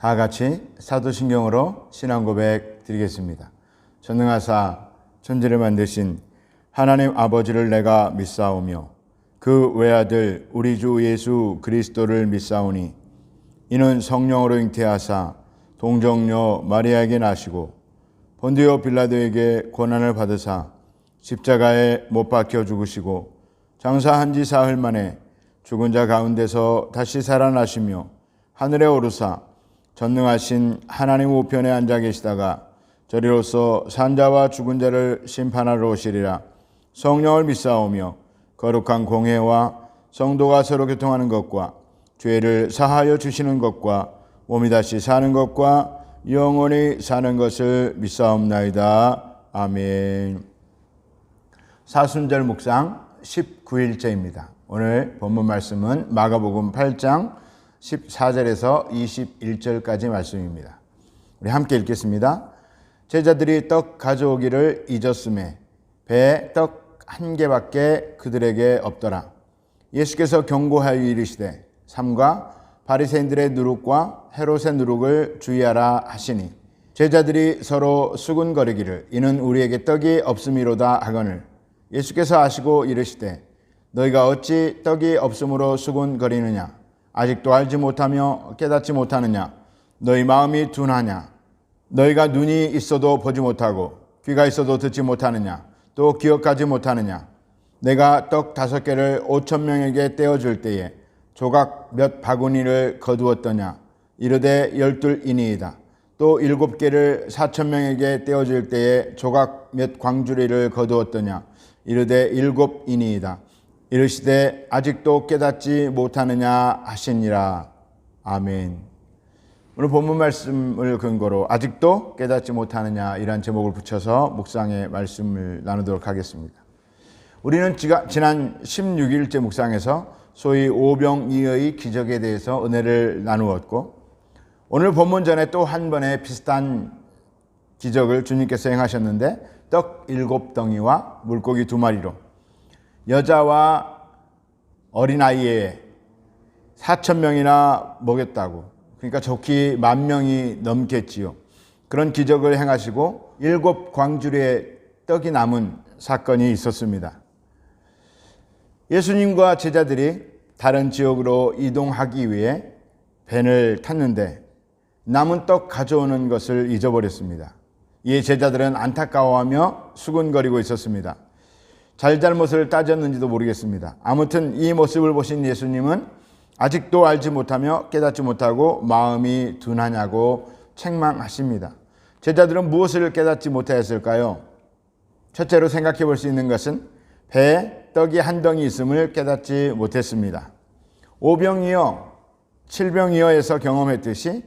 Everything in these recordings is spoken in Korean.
다 같이 사도신경으로 신앙 고백 드리겠습니다. 전능하사 천지를 만드신 하나님 아버지를 내가 믿사오며 그 외아들 우리 주 예수 그리스도를 믿사오니 이는 성령으로 잉태하사 동정녀 마리아에게 나시고 본디오 빌라도에게 고난을 받으사 십자가에 못 박혀 죽으시고 장사한 지 사흘 만에 죽은 자 가운데서 다시 살아나시며 하늘에 오르사 전능하신 하나님 우편에 앉아 계시다가 저리로서 산자와 죽은 자를 심판하러 오시리라. 성령을 믿사오며 거룩한 공회와 성도가 서로 교통하는 것과 죄를 사하여 주시는 것과 몸이 다시 사는 것과 영원히 사는 것을 믿사옵나이다. 아멘. 사순절 묵상 19일째입니다. 오늘 본문 말씀은 마가복음 8장 14절에서 21절까지 말씀입니다. 우리 함께 읽겠습니다. 제자들이 떡 가져오기를 잊었음에 배에 떡 한 개밖에 그들에게 없더라. 예수께서 경고하여 이르시되 삼가 바리새인들의 누룩과 헤롯의 누룩을 주의하라 하시니 제자들이 서로 수군거리기를 이는 우리에게 떡이 없음이로다 하거늘 예수께서 아시고 이르시되 너희가 어찌 떡이 없음으로 수군거리느냐 아직도 알지 못하며 깨닫지 못하느냐 너희 마음이 둔하냐 너희가 눈이 있어도 보지 못하고 귀가 있어도 듣지 못하느냐 또 기억하지 못하느냐 내가 떡 5개를 5,000명에게 떼어줄 때에 조각 몇 바구니를 거두었더냐 이르되 12이니이다 또 7개를 4,000명에게 떼어줄 때에 조각 몇 광주리를 거두었더냐 이르되 7이니이다 이르시되 아직도 깨닫지 못하느냐 하시니라. 아멘. 오늘 본문 말씀을 근거로 아직도 깨닫지 못하느냐 이란 제목을 붙여서 묵상의 말씀을 나누도록 하겠습니다. 우리는 지난 16일째 묵상에서 소위 오병이어의 기적에 대해서 은혜를 나누었고 오늘 본문 전에 또 한 번의 비슷한 기적을 주님께서 행하셨는데 떡 7덩이와 물고기 2마리로 여자와 어린아이에 4,000명이나 먹였다고 그러니까 좋기 10,000명이 넘겠지요. 그런 기적을 행하시고 7 광주리에 떡이 남은 사건이 있었습니다. 예수님과 제자들이 다른 지역으로 이동하기 위해 밴을 탔는데 남은 떡 가져오는 것을 잊어버렸습니다. 이에 제자들은 안타까워하며 수군거리고 있었습니다. 잘잘못을 따졌는지도 모르겠습니다. 아무튼 이 모습을 보신 예수님은 아직도 알지 못하며 깨닫지 못하고 마음이 둔하냐고 책망하십니다. 제자들은 무엇을 깨닫지 못하였을까요? 첫째로 생각해 볼 수 있는 것은 배에 떡이 한 덩이 있음을 깨닫지 못했습니다. 오병이어, 칠병이어에서 경험했듯이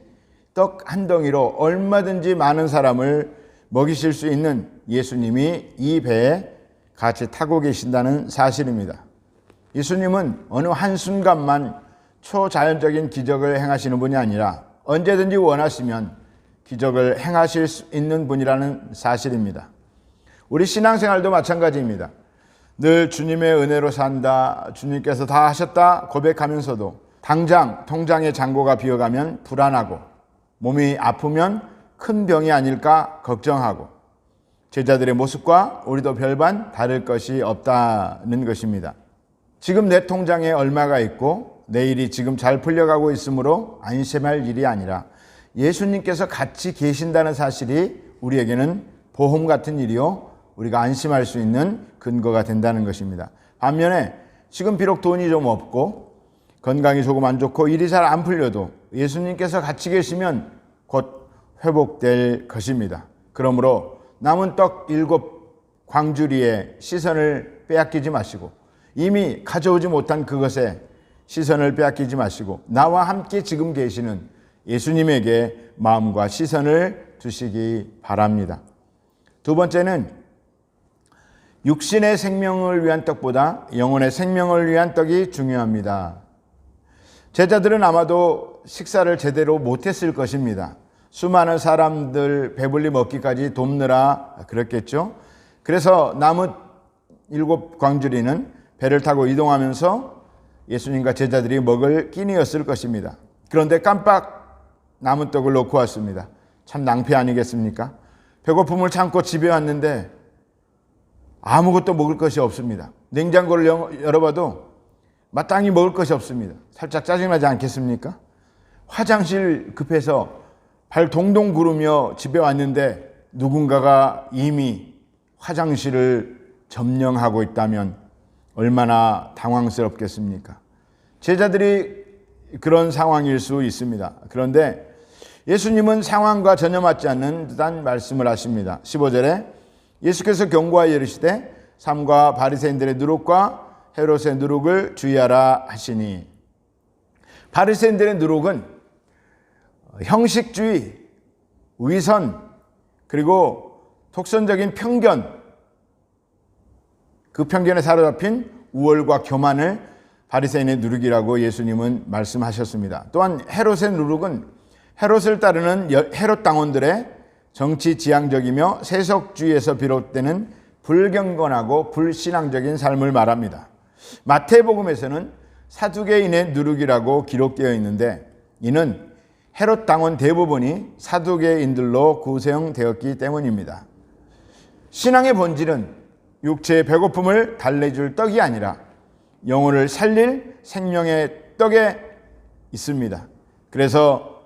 떡 한 덩이로 얼마든지 많은 사람을 먹이실 수 있는 예수님이 이 배에 같이 타고 계신다는 사실입니다. 예수님은 어느 한순간만 초자연적인 기적을 행하시는 분이 아니라 언제든지 원하시면 기적을 행하실 수 있는 분이라는 사실입니다. 우리 신앙생활도 마찬가지입니다. 늘 주님의 은혜로 산다, 주님께서 다 하셨다 고백하면서도 당장 통장의 잔고가 비어가면 불안하고 몸이 아프면 큰 병이 아닐까 걱정하고 제자들의 모습과 우리도 별반 다를 것이 없다는 것입니다. 지금 내 통장에 얼마가 있고 내일이 지금 잘 풀려가고 있으므로 안심할 일이 아니라 예수님께서 같이 계신다는 사실이 우리에게는 보험 같은 일이요 우리가 안심할 수 있는 근거가 된다는 것입니다. 반면에 지금 비록 돈이 좀 없고 건강이 조금 안 좋고 일이 잘 안 풀려도 예수님께서 같이 계시면 곧 회복될 것입니다. 그러므로 남은 떡 7 광주리에 시선을 빼앗기지 마시고 이미 가져오지 못한 그것에 시선을 빼앗기지 마시고 나와 함께 지금 계시는 예수님에게 마음과 시선을 두시기 바랍니다. 두 번째는 육신의 생명을 위한 떡보다 영혼의 생명을 위한 떡이 중요합니다. 제자들은 아마도 식사를 제대로 못했을 것입니다. 수많은 사람들 배불리 먹기까지 돕느라 그랬겠죠. 그래서 남은 7 광주리는 배를 타고 이동하면서 예수님과 제자들이 먹을 끼니였을 것입니다. 그런데 깜빡 남은 떡을 놓고 왔습니다. 참 낭패 아니겠습니까? 배고픔을 참고 집에 왔는데 아무것도 먹을 것이 없습니다. 냉장고를 열어봐도 마땅히 먹을 것이 없습니다. 살짝 짜증나지 않겠습니까? 화장실 급해서 발 동동 구르며 집에 왔는데 누군가가 이미 화장실을 점령하고 있다면 얼마나 당황스럽겠습니까? 제자들이 그런 상황일 수 있습니다. 그런데 예수님은 상황과 전혀 맞지 않는 듯한 말씀을 하십니다. 15절에 예수께서 경고하여 이르시되 삼가 바리새인들의 누룩과 헤롯의 누룩을 주의하라 하시니, 바리새인들의 누룩은 형식주의, 위선, 그리고 독선적인 편견, 그 편견에 사로잡힌 우월과 교만을 바리새인의 누룩이라고 예수님은 말씀하셨습니다. 또한 헤롯의 누룩은 헤롯을 따르는 헤롯 당원들의 정치 지향적이며 세속주의에서 비롯되는 불경건하고 불신앙적인 삶을 말합니다. 마태복음에서는 사두개인의 누룩이라고 기록되어 있는데 이는 헤롯 당원 대부분이 사두개인들로 구성되었기 때문입니다. 신앙의 본질은 육체의 배고픔을 달래줄 떡이 아니라 영혼을 살릴 생명의 떡에 있습니다. 그래서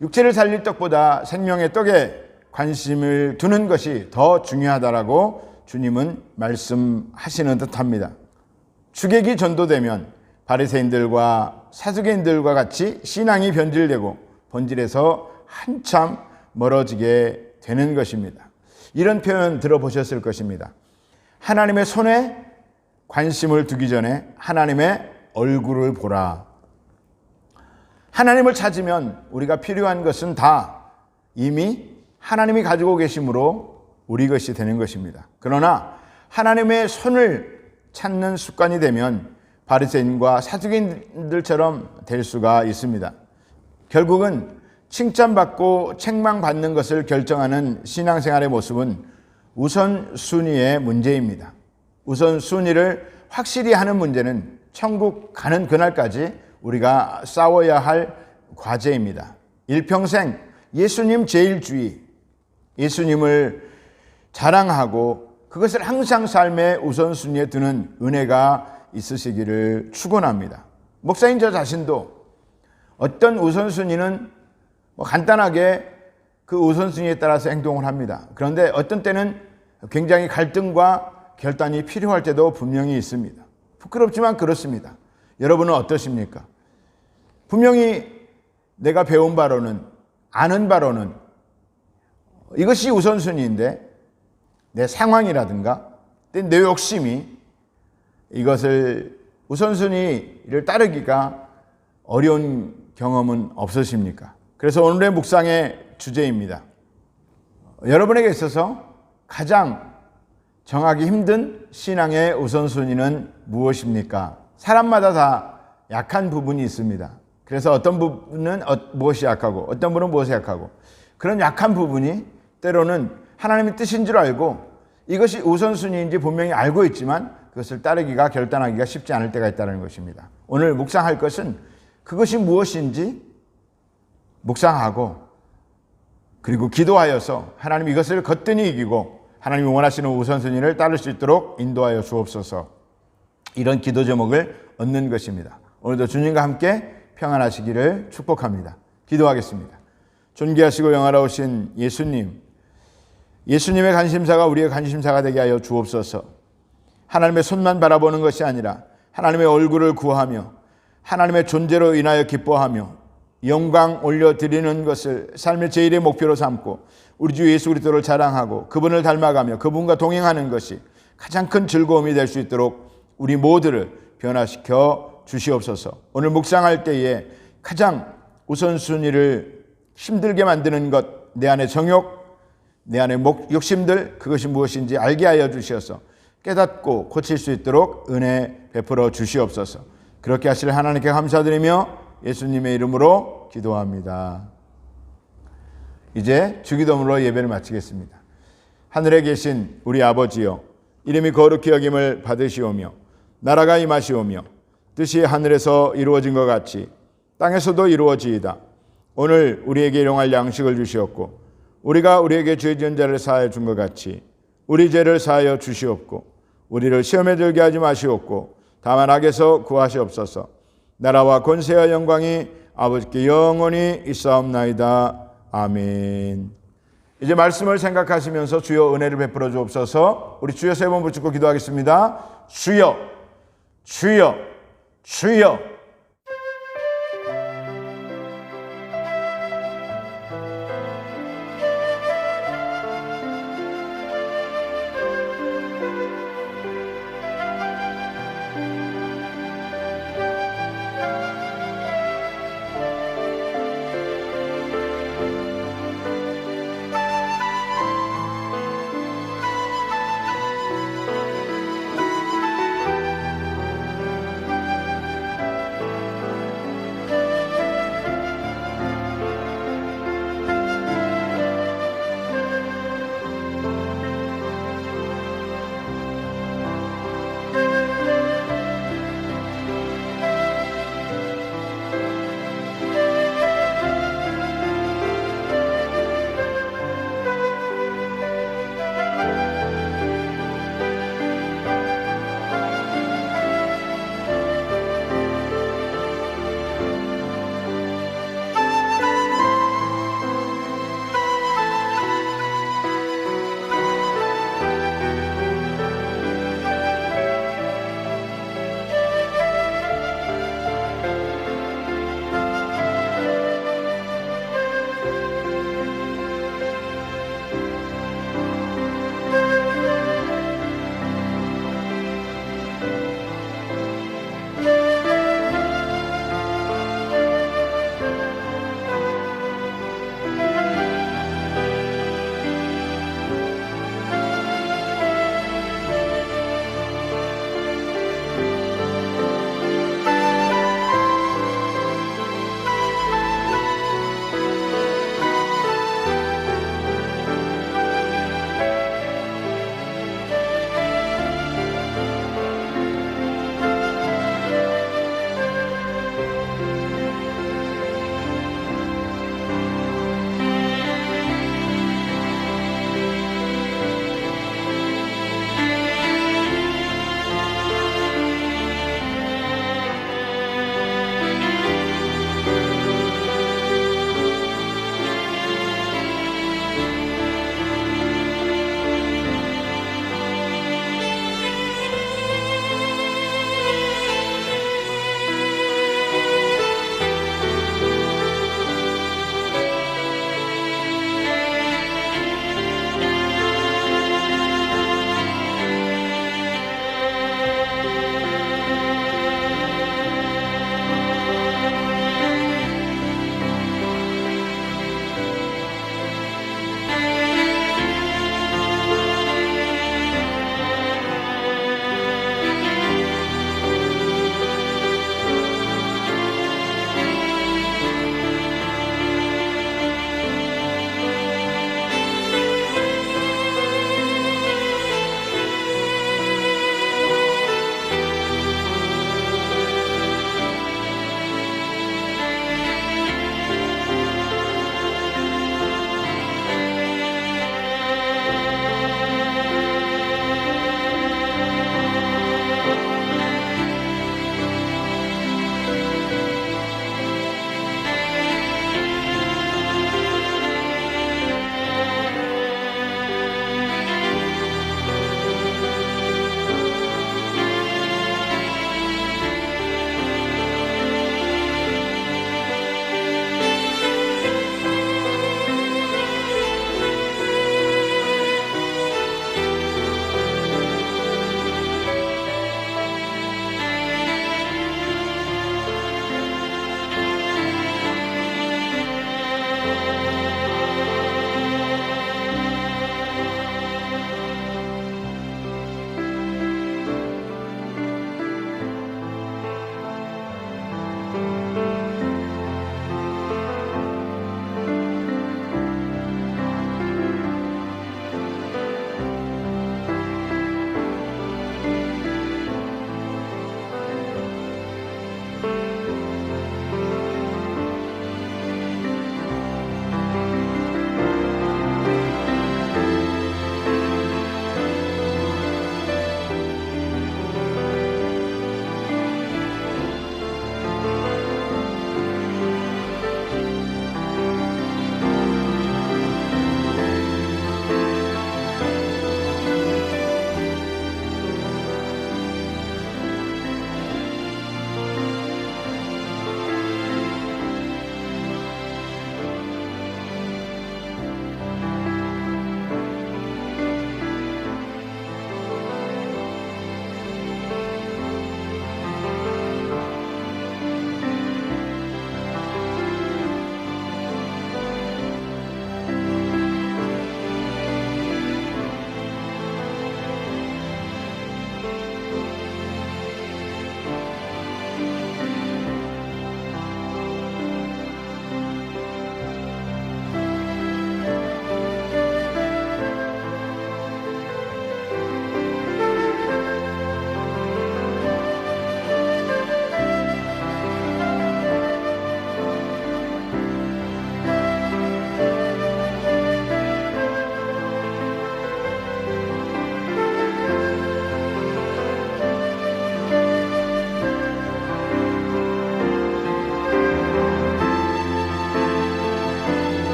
육체를 살릴 떡보다 생명의 떡에 관심을 두는 것이 더 중요하다라고 주님은 말씀하시는 듯합니다. 주객이 전도되면 바리새인들과 사두개인들과 같이 신앙이 변질되고 본질에서 한참 멀어지게 되는 것입니다. 이런 표현 들어보셨을 것입니다. 하나님의 손에 관심을 두기 전에 하나님의 얼굴을 보라. 하나님을 찾으면 우리가 필요한 것은 다 이미 하나님이 가지고 계심으로 우리 것이 되는 것입니다. 그러나 하나님의 손을 찾는 습관이 되면 바리새인과 사두개인들처럼 될 수가 있습니다. 결국은 칭찬받고 책망받는 것을 결정하는 신앙생활의 모습은 우선순위의 문제입니다. 우선순위를 확실히 하는 문제는 천국 가는 그날까지 우리가 싸워야 할 과제입니다. 일평생 예수님 제일주의, 예수님을 자랑하고 그것을 항상 삶의 우선순위에 두는 은혜가 있으시기를 축원합니다. 목사인 저 자신도 어떤 우선순위는 간단하게 그 우선순위에 따라서 행동을 합니다. 그런데 어떤 때는 굉장히 갈등과 결단이 필요할 때도 분명히 있습니다. 부끄럽지만 그렇습니다. 여러분은 어떠십니까? 분명히 내가 배운 바로는, 아는 바로는 이것이 우선순위인데 내 상황이라든가 내 욕심이 이것을 우선순위를 따르기가 어려운 경험은 없으십니까? 그래서 오늘의 묵상의 주제입니다. 여러분에게 있어서 가장 정하기 힘든 신앙의 우선순위는 무엇입니까? 사람마다 다 약한 부분이 있습니다. 그래서 어떤 부분은 무엇이 약하고 어떤 분은 무엇이 약하고, 그런 약한 부분이 때로는 하나님의 뜻인 줄 알고 이것이 우선순위인지 분명히 알고 있지만 그것을 따르기가, 결단하기가 쉽지 않을 때가 있다는 것입니다. 오늘 묵상할 것은 그것이 무엇인지 묵상하고, 그리고 기도하여서 하나님 이것을 거뜬히 이기고 하나님이 원하시는 우선순위를 따를 수 있도록 인도하여 주옵소서, 이런 기도 제목을 얻는 것입니다. 오늘도 주님과 함께 평안하시기를 축복합니다. 기도하겠습니다. 존귀하시고 영화로우신 예수님, 예수님의 관심사가 우리의 관심사가 되게 하여 주옵소서. 하나님의 손만 바라보는 것이 아니라 하나님의 얼굴을 구하며 하나님의 존재로 인하여 기뻐하며 영광 올려드리는 것을 삶의 제일의 목표로 삼고 우리 주 예수 그리스도를 자랑하고 그분을 닮아가며 그분과 동행하는 것이 가장 큰 즐거움이 될 수 있도록 우리 모두를 변화시켜 주시옵소서. 오늘 묵상할 때에 가장 우선순위를 힘들게 만드는 것, 내 안의 정욕, 내 안의 욕심들, 그것이 무엇인지 알게 하여 주시어서 깨닫고 고칠 수 있도록 은혜 베풀어 주시옵소서. 그렇게 하실 하나님께 감사드리며 예수님의 이름으로 기도합니다. 이제 주기도문으로 예배를 마치겠습니다. 하늘에 계신 우리 아버지여, 이름이 거룩히 여김을 받으시오며 나라가 임하시오며 뜻이 하늘에서 이루어진 것 같이 땅에서도 이루어지이다. 오늘 우리에게 일용할 양식을 주시옵고 우리가 우리에게 죄 지은 자를 사하여 준 것 같이 우리 죄를 사하여 주시옵고 우리를 시험에 들게 하지 마시옵고 다만 악에서 구하시옵소서. 나라와 권세와 영광이 아버지께 영원히 있사옵나이다. 아멘. 이제 말씀을 생각하시면서 주여 은혜를 베풀어 주옵소서. 우리 주여 세 번 붙잡고 기도하겠습니다. 주여, 주여, 주여.